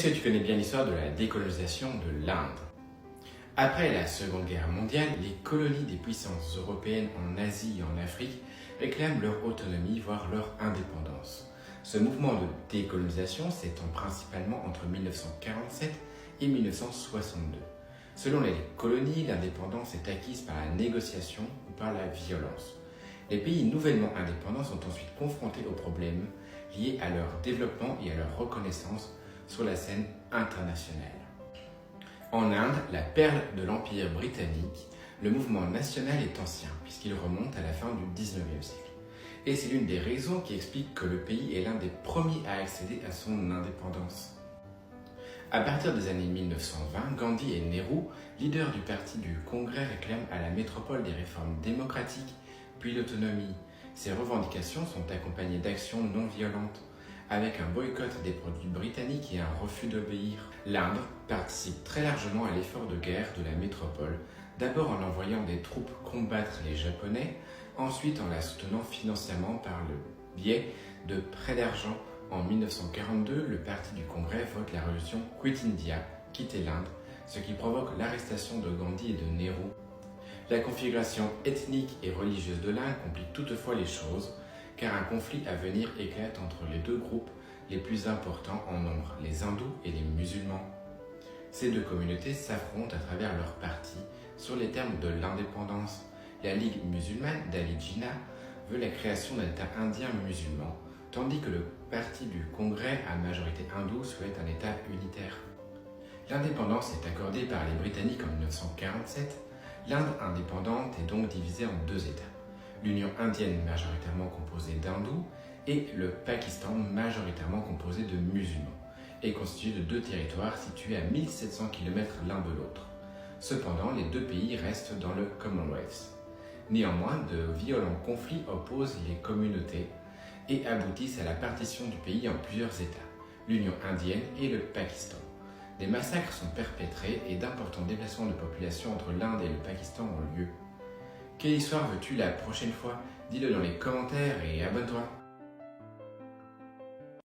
Est-ce que tu connais bien l'histoire de la décolonisation de l'Inde? Après la Seconde Guerre mondiale, les colonies des puissances européennes en Asie et en Afrique réclament leur autonomie, voire leur indépendance. Ce mouvement de décolonisation s'étend principalement entre 1947 et 1962. Selon les colonies, l'indépendance est acquise par la négociation ou par la violence. Les pays nouvellement indépendants sont ensuite confrontés aux problèmes liés à leur développement et à leur reconnaissance sur la scène internationale. En Inde, la perle de l'Empire britannique, le mouvement national est ancien puisqu'il remonte à la fin du XIXe siècle. Et c'est l'une des raisons qui explique que le pays est l'un des premiers à accéder à son indépendance. À partir des années 1920, Gandhi et Nehru, leaders du parti du Congrès, réclament à la métropole des réformes démocratiques, puis l'autonomie. Ces revendications sont accompagnées d'actions non violentes, avec un boycott des produits britanniques et un refus d'obéir. L'Inde participe très largement à l'effort de guerre de la métropole, d'abord en envoyant des troupes combattre les Japonais, ensuite en la soutenant financièrement par le biais de prêts d'argent. En 1942, le parti du Congrès vote la résolution Quit India, quitter l'Inde, ce qui provoque l'arrestation de Gandhi et de Nehru. La configuration ethnique et religieuse de l'Inde complique toutefois les choses, car un conflit à venir éclate entre les deux groupes les plus importants en nombre, les hindous et les musulmans. Ces deux communautés s'affrontent à travers leurs partis sur les termes de l'indépendance. La Ligue musulmane d'Ali Jinnah veut la création d'un État indien musulman, tandis que le parti du Congrès à majorité hindoue souhaite un État unitaire. L'indépendance est accordée par les Britanniques en 1947. L'Inde indépendante est donc divisée en deux États. L'Union indienne majoritairement composée d'hindous et le Pakistan majoritairement composé de musulmans, et constitué de deux territoires situés à 1700 km l'un de l'autre. Cependant, les deux pays restent dans le Commonwealth. Néanmoins, de violents conflits opposent les communautés et aboutissent à la partition du pays en plusieurs États, l'Union indienne et le Pakistan. Des massacres sont perpétrés et d'importants déplacements de population entre l'Inde et le Pakistan ont lieu. Quelle histoire veux-tu la prochaine fois? Dis-le dans les commentaires et abonne-toi.